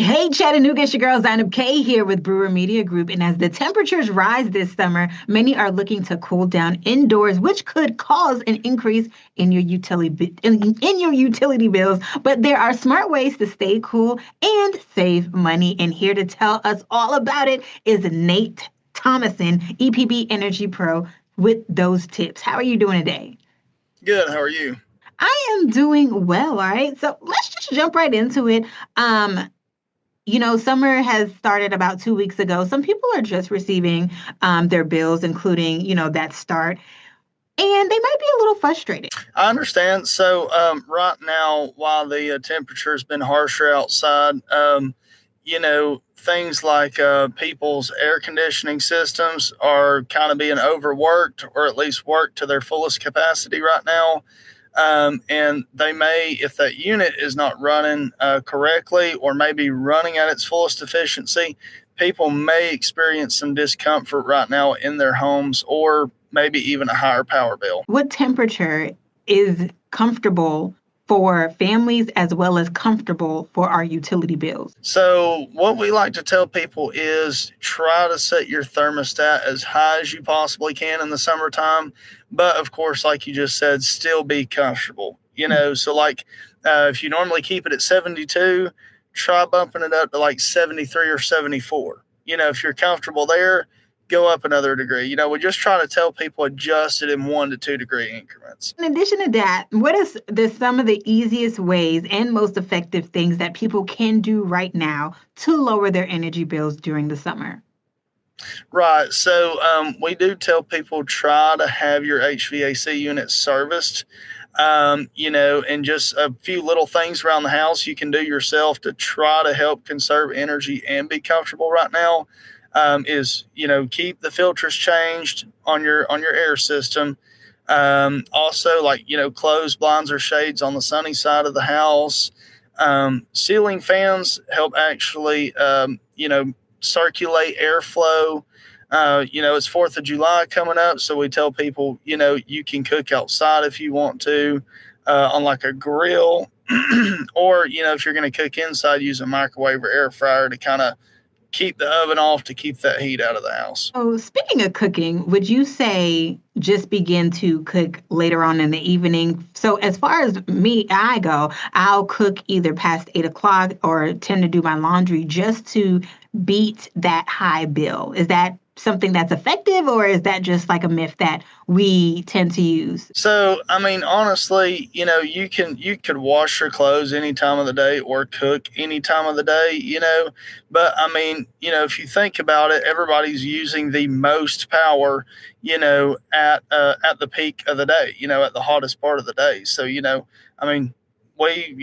Hey, Chattanooga, it's your girl Zainab K here with Brewer Media Group. And as the temperatures rise this summer, many are looking to cool down indoors, which could cause an increase in your in your utility bills. But there are smart ways to stay cool and save money. And here to tell us all about it is Nate Thomason, EPB Energy Pro, with those tips. How are you doing today? Good. How are you? I am doing well, all right. So let's just jump right into it. Um, Summer has started about 2 weeks ago. Some people are just receiving their bills, including, that start, and they might be a little frustrated. I understand. So, right now, while the temperature has been harsher outside, things like people's air conditioning systems are kind of being overworked or at least worked to their fullest capacity right now. And they may, if that unit is not running correctly or maybe running at its fullest efficiency, people may experience some discomfort right now in their homes or maybe even a higher power bill. What temperature is comfortable for families as well as comfortable for our utility bills? So, what we like to tell people is try to set your thermostat as high as you possibly can in the summertime. But of course, like you just said, still be comfortable. So like if you normally keep it at 72, try bumping it up to like 73 or 74. If you're comfortable there, go up another degree. We just try to tell people adjust it in 1 to 2 degree increments. In addition to that, what is some of the easiest ways and most effective things that people can do right now to lower their energy bills during the summer? Right. So we do tell people try to have your HVAC unit serviced. And just a few little things around the house you can do yourself to try to help conserve energy and be comfortable right now. Is keep the filters changed on your air system. Also, like close blinds or shades on the sunny side of the house. Ceiling fans help actually circulate airflow. It's 4th of July coming up, so we tell people, you can cook outside if you want to on like a grill, or, if you're going to cook inside, use a microwave or air fryer to kind of keep the oven off to keep that heat out of the house. Oh, speaking of cooking, would you say just begin to cook later on in the evening? So, as far as me, I go, I'll cook either past 8 o'clock or tend to do my laundry just to beat that high bill. Is that something that's effective, or is that just like a myth that we tend to use? So, I mean, honestly, you could wash your clothes any time of the day or cook any time of the day, but I mean, if you think about it, everybody's using the most power, at the peak of the day, at the hottest part of the day. So, I mean, we,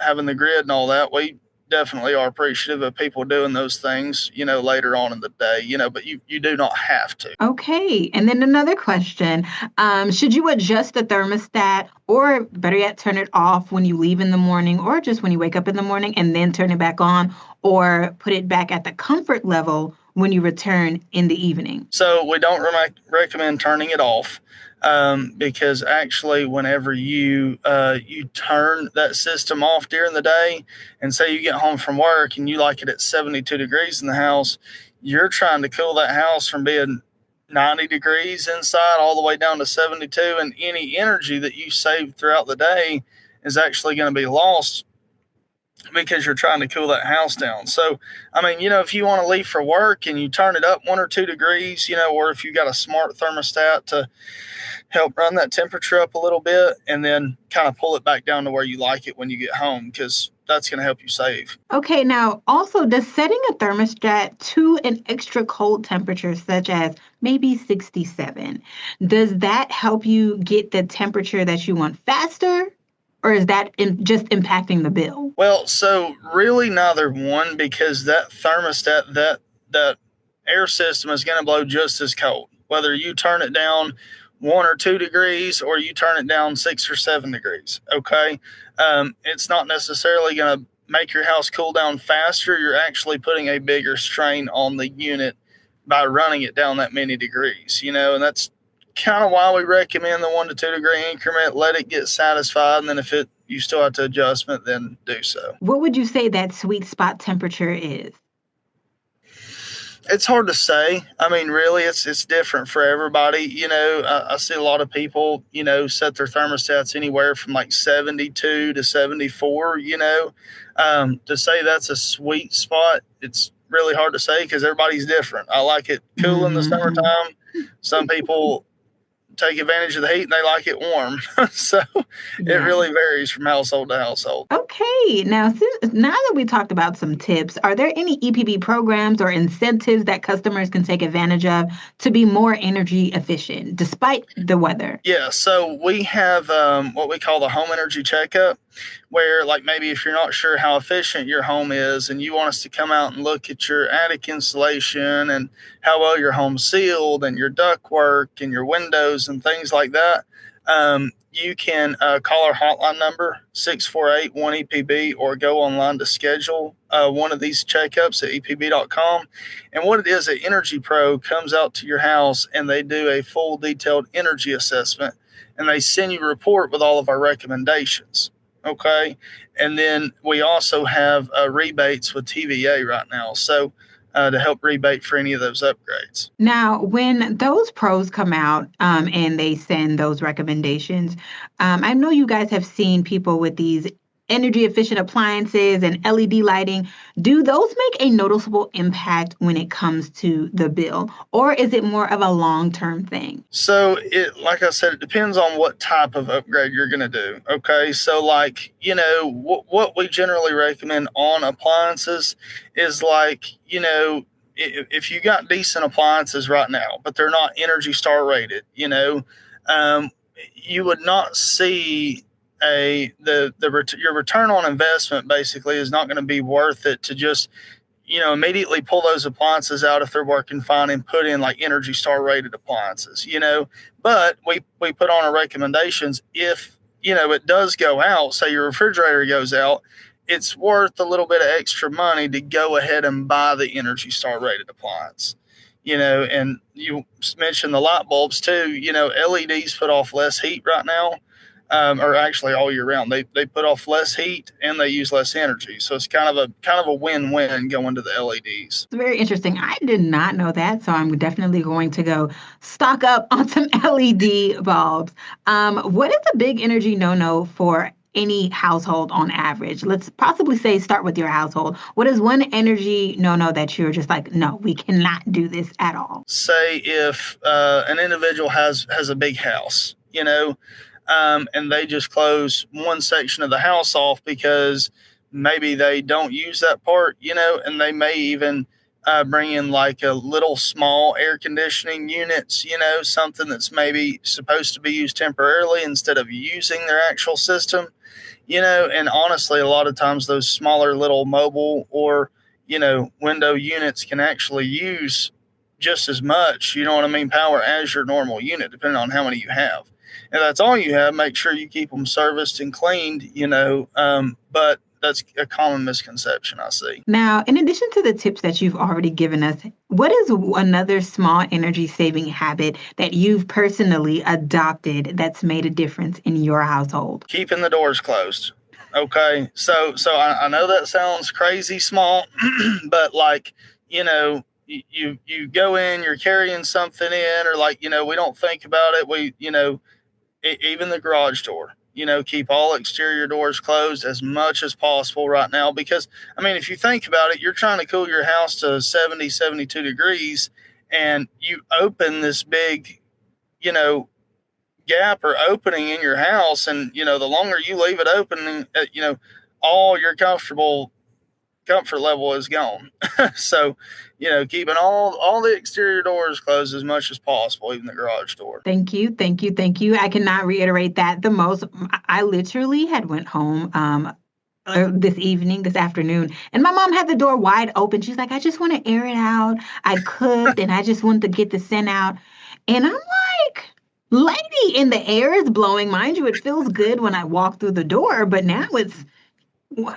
having the grid and all that, we definitely are appreciative of people doing those things, later on in the day, but you do not have to. Okay. And then another question. Should you adjust the thermostat or better yet, turn it off when you leave in the morning or just when you wake up in the morning and then turn it back on or put it back at the comfort level when you return in the evening? So we don't recommend turning it off, because actually, whenever you turn that system off during the day, and say you get home from work and you like it at 72 degrees in the house, you're trying to cool that house from being 90 degrees inside all the way down to 72, and any energy that you save throughout the day is actually going to be lost because you're trying to cool that house down. So, I mean, if you want to leave for work and you turn it up 1 or 2 degrees, or if you got a smart thermostat to help run that temperature up a little bit and then kind of pull it back down to where you like it when you get home, because that's going to help you save. Okay, now also, does setting a thermostat to an extra cold temperature, such as maybe 67, does that help you get the temperature that you want faster? Or is that just impacting the bill? Well, so really neither one, because that thermostat, that air system is going to blow just as cold, whether you turn it down 1 or 2 degrees or you turn it down 6 or 7 degrees. Okay. It's not necessarily going to make your house cool down faster. You're actually putting a bigger strain on the unit by running it down that many degrees, and that's kind of why we recommend the 1 to 2 degree increment. Let it get satisfied. And then if it you still have to adjustment, then do so. What would you say that sweet spot temperature is? It's hard to say. I mean, really, it's different for everybody. I see a lot of people, set their thermostats anywhere from like 72 to 74. To say that's a sweet spot, it's really hard to say because everybody's different. I like it cool in the Mm-hmm. summertime. Some people take advantage of the heat and they like it warm. So it Yeah. really varies from household to household. Okay. Now that we talked about some tips, are there any EPB programs or incentives that customers can take advantage of to be more energy efficient despite the weather? Yeah, so we have what we call the home energy checkup, where, like, maybe if you're not sure how efficient your home is and you want us to come out and look at your attic insulation and how well your home's sealed and your duct work and your windows and things like that, you can call our hotline number, 648-1EPB, or go online to schedule one of these checkups at epb.com. And what it is, an Energy Pro comes out to your house and they do a full detailed energy assessment, and they send you a report with all of our recommendations. Okay. And then we also have rebates with TVA right now. So to help rebate for any of those upgrades. Now, when those pros come out and they send those recommendations, I know you guys have seen people with these energy efficient appliances and LED lighting. Do those make a noticeable impact when it comes to the bill, or is it more of a long-term thing? So like I said, it depends on what type of upgrade you're going to do. Okay. So, like, what we generally recommend on appliances is, like, if you got decent appliances right now, but they're not Energy Star rated, um, you would not see your return on investment basically is not going to be worth it to just immediately pull those appliances out if they're working fine and put in like Energy Star rated appliances. But we put on our recommendations. If it does go out, say your refrigerator goes out, it's worth a little bit of extra money to go ahead and buy the Energy Star rated appliance. And you mentioned the light bulbs too. LEDs put off less heat right now, or actually all year round. They put off less heat and they use less energy. So it's kind of a win-win going to the LEDs. It's very interesting. I did not know that, so I'm definitely going to go stock up on some LED bulbs. What is a big energy no-no for any household on average? Let's possibly say start with your household. What is one energy no-no that you're just like, no, we cannot do this at all? Say if an individual has a big house, and they just close one section of the house off because maybe they don't use that part, and they may even bring in like a little small air conditioning units, something that's maybe supposed to be used temporarily instead of using their actual system, and honestly, a lot of times those smaller little mobile or, window units can actually use just as much, power as your normal unit, depending on how many you have. And that's all you have, make sure you keep them serviced and cleaned, but that's a common misconception I see. Now, in addition to the tips that you've already given us, what is another small energy saving habit that you've personally adopted that's made a difference in your household? Keeping the doors closed. Okay. So I know that sounds crazy small, but like, you go in, you're carrying something in, or like, we don't think about it. Even the garage door, keep all exterior doors closed as much as possible right now. Because, I mean, if you think about it, you're trying to cool your house to 70, 72 degrees, and you open this big, gap or opening in your house. And, the longer you leave it open, all your comfort level is gone. So, keeping all the exterior doors closed as much as possible, even the garage door. Thank you, thank you, thank you. I cannot reiterate that the most. I literally had went home this afternoon, and my mom had the door wide open. She's like, I just want to air it out. I cooked, and I just wanted to get the scent out. And I'm like, lady, and the air is blowing. Mind you, it feels good when I walk through the door, but now it's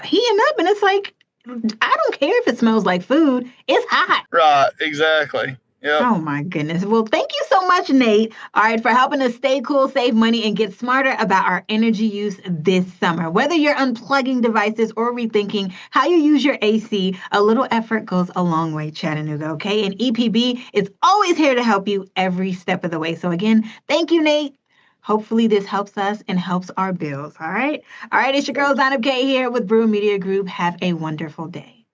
heating up, and it's like, I don't care if it smells like food. It's hot. Right. Exactly. Yep. Oh my goodness. Well, thank you so much, Nate. All right, for helping us stay cool, save money, and get smarter about our energy use this summer. Whether you're unplugging devices or rethinking how you use your AC, a little effort goes a long way, Chattanooga, okay? And EPB is always here to help you every step of the way. So again, thank you, Nate. Hopefully this helps us and helps our bills, all right? All right, it's your girl, Zainab K here with Brewer Media Group. Have a wonderful day.